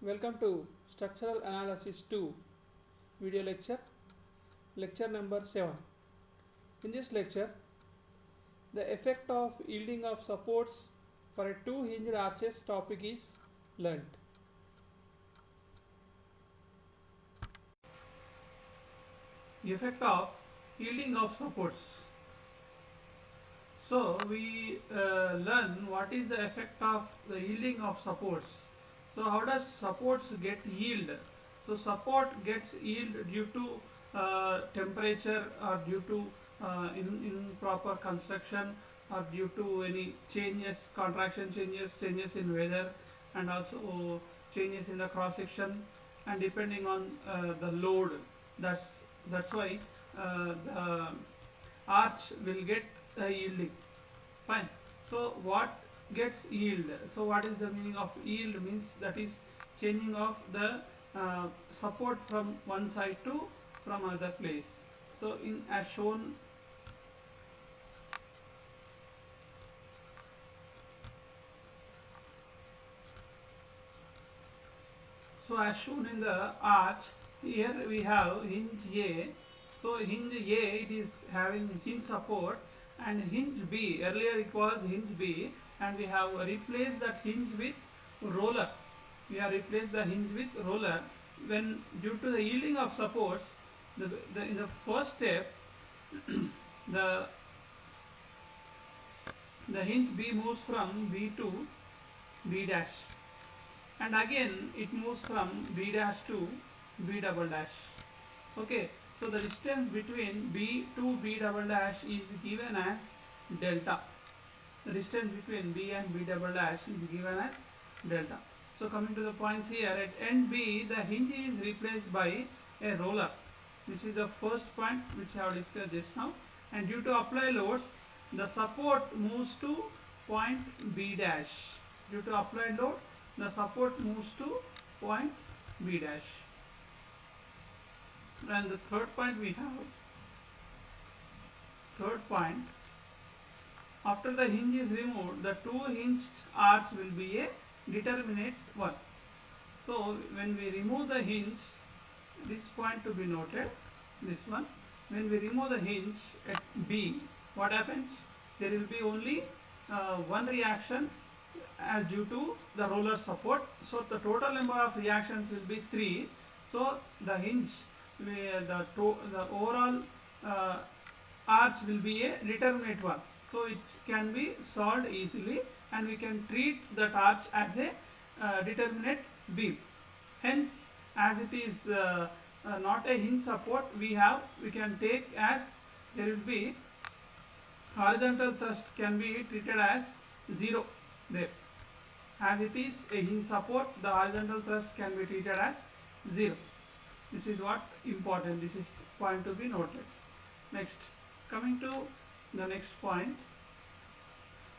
Welcome to Structural Analysis 2 video lecture number 7. In this lecture, the effect of yielding of supports for a two hinged arches topic is learnt. Effect of yielding of supports. So we learn what is the effect of the yielding of supports. So how does supports get yield? So support gets yield due to temperature or due to improper construction or due to any changes, contraction changes in weather, and also changes in the cross section, and depending on the load. That's why the arch will get yielding. Fine. So what gets yield? So what is the meaning of yield? Means that is changing of the support from one side to from other place. So in as shown, in the arch, here we have hinge A. So hinge A, it is having hinge support, and hinge B, earlier it was hinge B, and we have replaced that hinge with roller. We have replaced the hinge with roller. When due to the yielding of supports, in the first step, the hinge B moves from B to B dash, and again it moves from B dash to B double dash. Okay, so the distance between B to B double dash is given as delta. The distance between B and B double dash is given as delta. So coming to the points here, at end B the hinge is replaced by a roller. This is the first point which I have discussed just now, and due to apply loads, the support moves to point B dash. Due to applied load, the support moves to point B dash. And the third point we have, after the hinge is removed, the two hinged arch will be a determinate one. So when we remove the hinge, this point to be noted, this one, when we remove the hinge at B, what happens? There will be only one reaction as due to the roller support. So the total number of reactions will be 3. So the hinge, the overall arch will be a determinate one. So it can be solved easily, and we can treat that arch as a determinate beam. Hence, as it is not a hinge support, we can take as there will be horizontal thrust can be treated as 0 there. As it is a hinge support, the horizontal thrust can be treated as 0. This is what important. This is point to be noted. Next, coming to the next point,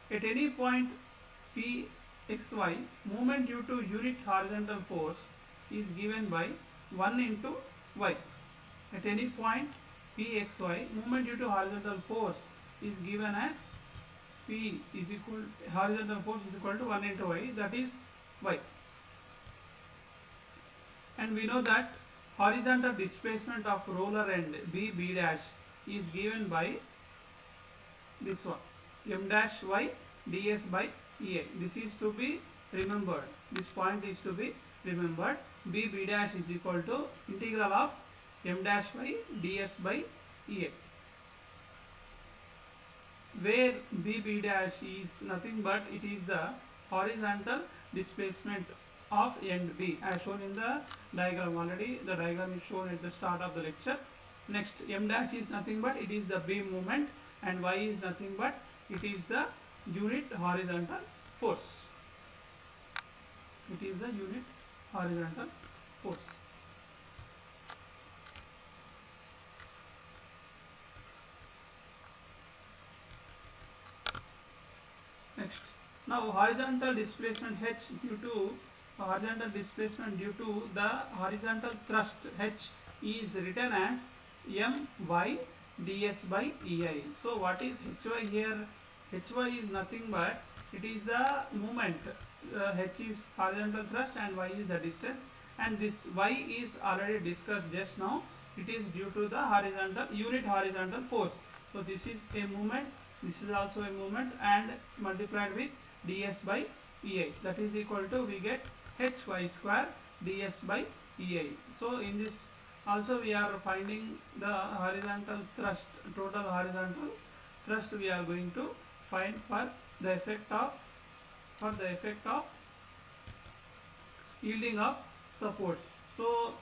at any point Pxy, movement due to unit horizontal force is given by 1 into y. At any point Pxy, movement due to horizontal force is given as P is equal, horizontal force is equal to 1 into y, that is y. And we know that horizontal displacement of roller end B dash is given by this one, m dash y ds by Ei. This is to be remembered. This point is to be remembered. B dash is equal to integral of m dash y ds by Ei, where B dash is nothing but it is the horizontal displacement of end B, as shown in the diagram already. The diagram is shown at the start of the lecture. Next, m dash is nothing but it is the beam movement, and y is nothing but it is the unit horizontal force. It is the unit horizontal force. Next, now horizontal displacement H due to the horizontal thrust H is written as my ds by Ei. So what is Hy here? Hy is nothing but it is the moment. H is horizontal thrust and y is the distance, and this y is already discussed just now. It is due to the horizontal unit horizontal force. So this is a moment, this is also a moment, and multiplied with ds by ei, that is equal to, we get hy square ds by ei. So in this also we are finding the horizontal thrust, total horizontal thrust we are going to find for the effect of yielding of supports. So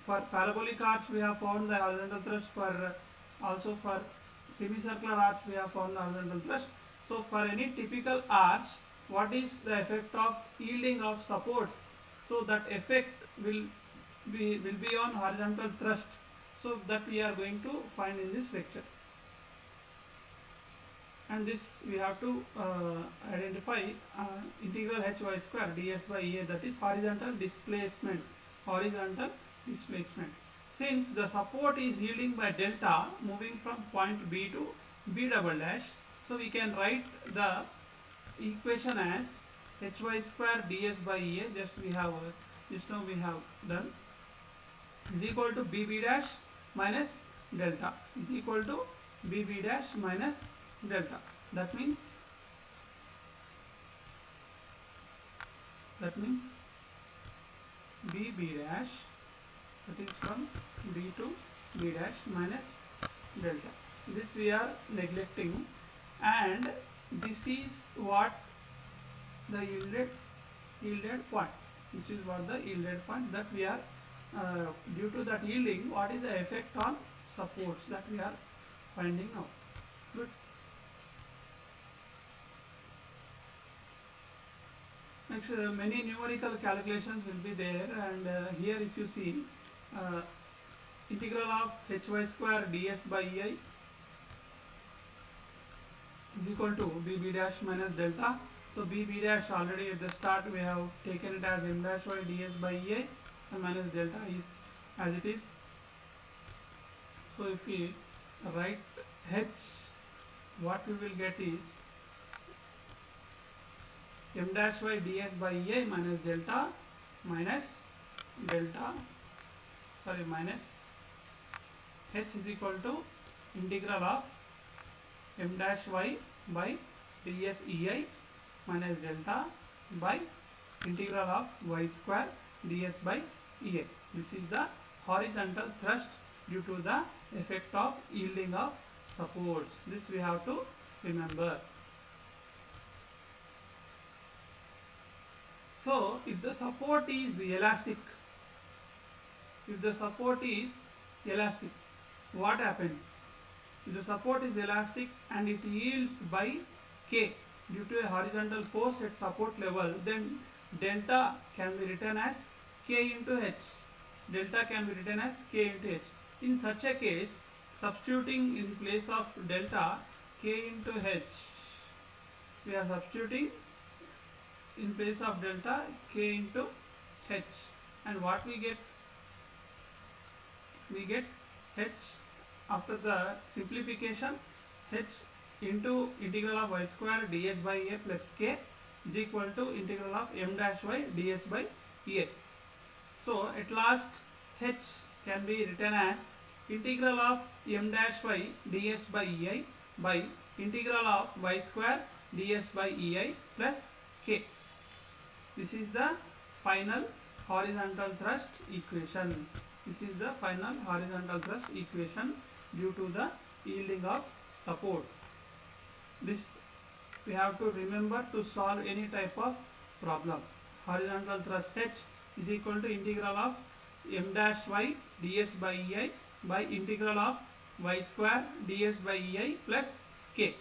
for parabolic arch we have found the horizontal thrust, for also for semicircular arch we have found the horizontal thrust. So for any typical arch, what is the effect of yielding of supports? So that effect will be on horizontal thrust. So that we are going to find in this lecture, and this we have to identify integral hy square ds by ea, that is horizontal displacement. Since the support is yielding by delta moving from point B to B double dash, so we can write the equation as hy square ds by ea, just now we have done, is equal to bb dash minus delta, is equal to bb dash minus delta. That means bb dash, that is from b to b dash minus delta. This we are neglecting, and this is what the yielded point. This is what the yielded point, that we are due to that yielding, what is the effect on supports, that we are finding out. Good. Next, many numerical calculations will be there, and here if you see integral of hy square ds by ei is equal to bb dash minus delta. So bb dash, already at the start we have taken it as m dash y ds by ei, and minus delta is as it is. So if we write h, what we will get is m dash y ds by ei minus delta minus h is equal to integral of m dash y by ds ei minus delta by integral of y square ds by ei. This is the horizontal thrust due to the effect of yielding of supports. This we have to remember. So if the support is elastic, what happens? If the support is elastic and it yields by k due to a horizontal force at support level, then delta can be written as k into h. In such a case, substituting in place of delta k into h, we are substituting in place of delta k into h, and what we get? We get h, after the simplification, h into integral of y square ds by a plus k is equal to integral of m dash y ds by a. So at last h can be written as integral of m dash y ds by ei by integral of y square ds by ei plus k. This is the final horizontal thrust equation. Due to the yielding of support. This we have to remember to solve any type of problem. Horizontal thrust h is equal to integral of m dash y ds by ei by integral of y square ds by ei plus k.